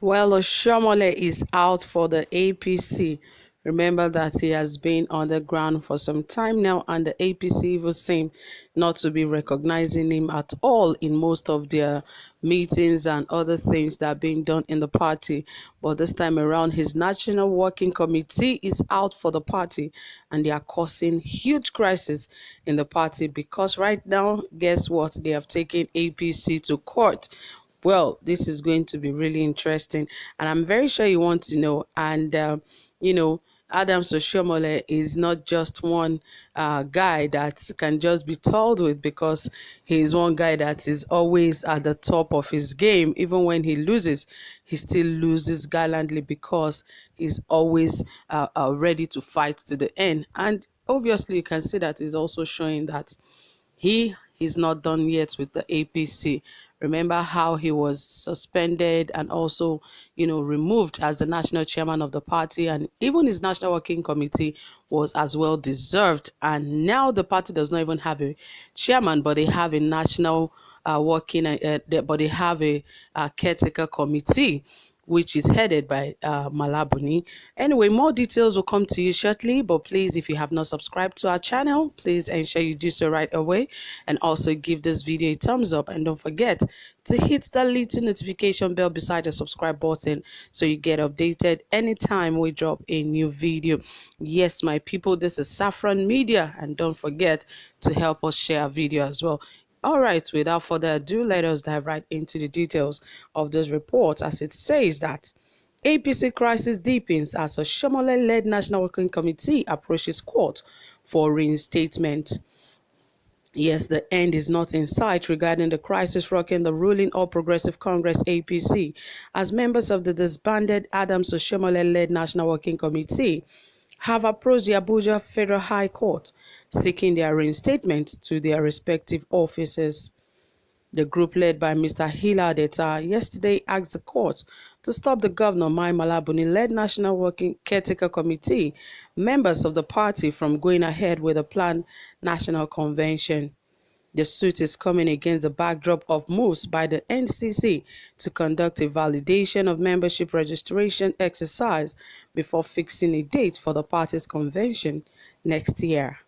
Well, Oshiomhole is out for the APC. Remember that he has been on the ground for some time now, and the APC even seem not to be recognizing him at all in most of their meetings and other things that are being done in the party. But this time around, his National Working Committee is out for the party, and they are causing huge crisis in the party because right now, guess what? They have taken APC to court. Well, this is going to be really interesting, and I'm very sure you want to know. And you know, Adams Oshiomhole is not just one guy that can just be told with, because he's one guy that is always at the top of his game. Even when he loses, he still loses gallantly because he's always ready to fight to the end. And obviously, you can see that he's also showing that he is not done yet with the APC. Remember how he was suspended and also, removed as the national chairman of the party, and even his national working committee was as well deserved. And now the party does not even have a chairman, but they have a national but they have a caretaker committee, which is headed by Malabuni. Anyway, more details will come to you shortly, but please, if you have not subscribed to our channel, please ensure you do so right away, and also give this video a thumbs up, and don't forget to hit that little notification bell beside the subscribe button so you get updated anytime we drop a new video. Yes, my people, this is Saffron Media, and don't forget to help us share our video as well. All right, without further ado, let us dive right into the details of this report, as it says that APC crisis deepens as a Oshiomhole-led National Working Committee approaches court for reinstatement. Yes, the end is not in sight regarding the crisis rocking the ruling All Progressive Congress APC, as members of the disbanded Adams Oshiomhole-led National Working Committee have approached the Abuja Federal High Court seeking their reinstatement to their respective offices. The group, led by Mr. Hila Adeta, yesterday asked the court to stop the Governor Mai Malabuni-led National Working Caretaker Committee members of the party from going ahead with the planned national convention. The suit is coming against the backdrop of moves by the NCC to conduct a validation of membership registration exercise before fixing a date for the party's convention next year.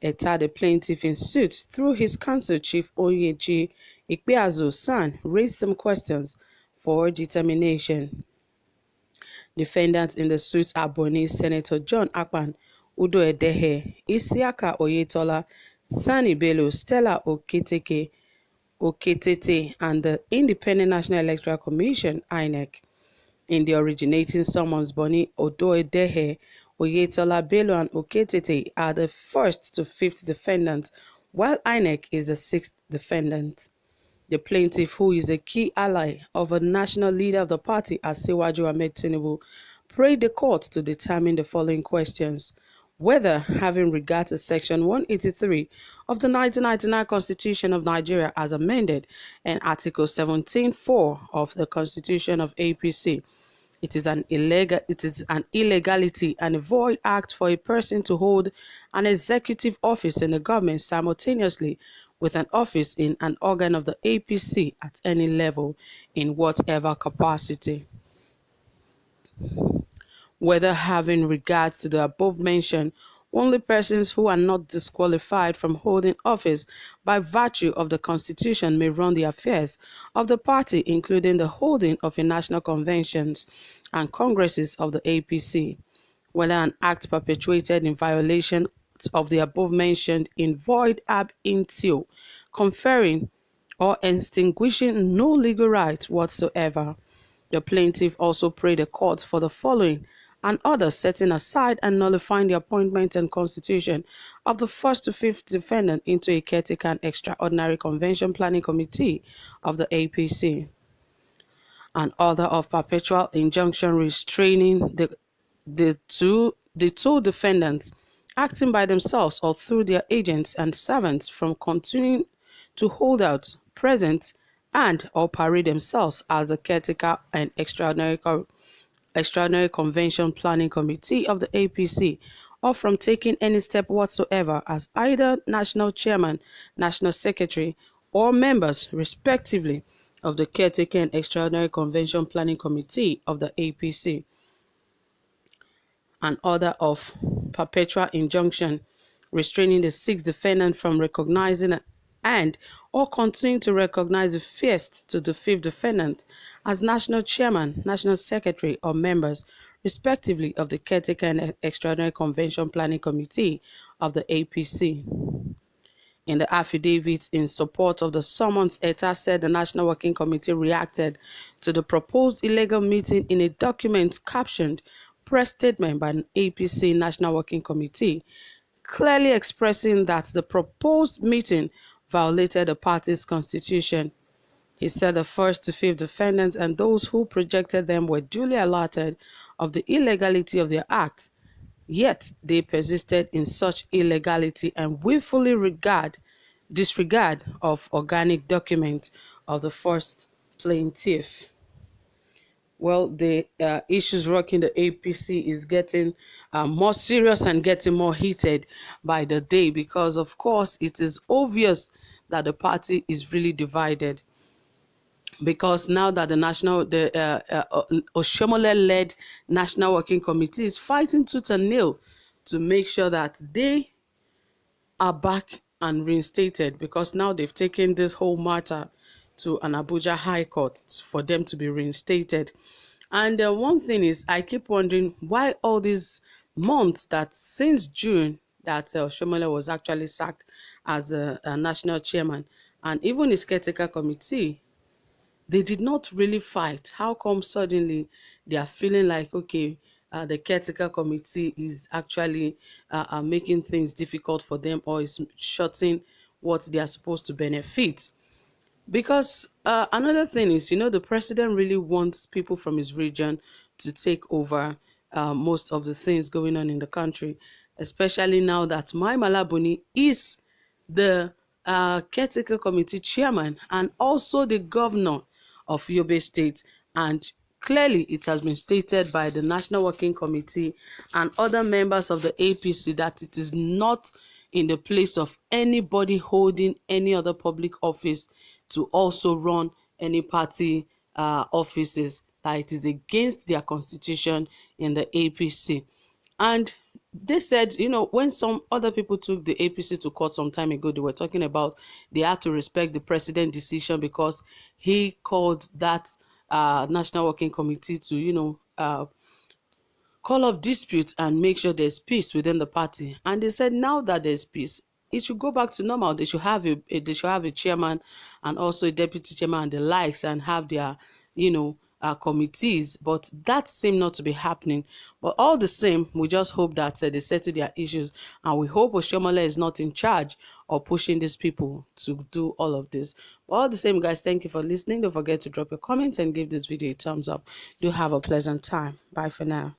Eta, the plaintiff in suit, through his counsel Chief Onyeji Ikpeazu San, raised some questions for determination. Defendants in the suit are Bonny Senator John Akpan, Udo Edehe, Isiaka Oyetola, Sani Bello, Stella Oketete, and the Independent National Electoral Commission, INEC. In the originating summons, Bonny, Odo-Edehe, Oyetola, Bello, and Oketete are the first to fifth defendant, while INEC is the sixth defendant. The plaintiff, who is a key ally of a national leader of the party, Asiwaju Ahmed Tinubu, prayed the court to determine the following questions: whether, having regard to Section 183 of the 1999 Constitution of Nigeria as amended and Article 17(4) of the Constitution of APC, it is an illegality and a void act for a person to hold an executive office in the government simultaneously with an office in an organ of the APC at any level, in whatever capacity. Whether, having regard to the above mentioned, only persons who are not disqualified from holding office by virtue of the Constitution may run the affairs of the party, including the holding of a national conventions and congresses of the APC. Whether an act perpetuated in violation of the above mentioned in void ab initio, conferring or extinguishing no legal right whatsoever. The plaintiff also prayed the court for the following and others, setting aside and nullifying the appointment and constitution of the first to fifth defendant into a caretaker and extraordinary convention planning committee of the APC. An order of perpetual injunction restraining the two defendants acting by themselves or through their agents and servants from continuing to hold out, present, and or parade themselves as the caretaker and extraordinary convention planning committee of the APC, or from taking any step whatsoever as either national chairman, national secretary, or members, respectively, of the Caretaker and Extraordinary Convention Planning Committee of the APC, an order of perpetual injunction restraining the six defendants from recognizing and or continuing to recognize the first to the fifth defendant as national chairman, national secretary, or members, respectively, of the Caretaker and Extraordinary Convention Planning Committee of the APC. In the affidavit in support of the summons, ETA said the National Working Committee reacted to the proposed illegal meeting in a document captioned "Press Statement by an APC National Working Committee," clearly expressing that the proposed meeting violated the party's constitution. He said the first to fifth defendants and those who projected them were duly alerted of the illegality of their act, yet they persisted in such illegality and willfully disregard of organic documents of the first plaintiff. Well, the issues rocking the APC is getting more serious and getting more heated by the day because, of course, it is obvious that the party is really divided. Because now that the Oshiomhole-led National Working Committee is fighting tooth and nail to make sure that they are back and reinstated, because now they've taken this whole matter to an Abuja High Court for them to be reinstated. And one thing is, I keep wondering why all these months that since June that Oshiomhole was actually sacked as a national chairman, and even his caretaker committee, they did not really fight. How come suddenly they are feeling like, okay, the caretaker committee is actually making things difficult for them, or is shutting what they are supposed to benefit? Because another thing is, the president really wants people from his region to take over most of the things going on in the country, especially now that Mai Malabuni is the caretaker committee chairman and also the governor of Yobe State. And clearly it has been stated by the National Working Committee and other members of the APC that it is not in the place of anybody holding any other public office to also run any party offices, that it is against their constitution in the APC. And they said, when some other people took the APC to court some time ago, they were talking about they had to respect the president's decision because he called that National Working Committee to, call off disputes and make sure there's peace within the party. And they said now that there's peace, it should go back to normal. They should have a chairman and also a deputy chairman and the likes, and have their committees. But that seemed not to be happening. But all the same, we just hope that they settle their issues, and we hope Oshiomhole is not in charge or pushing these people to do all of this. But all the same, guys, thank you for listening. Don't forget to drop your comments and give this video a thumbs up. Do have a pleasant time. Bye for now.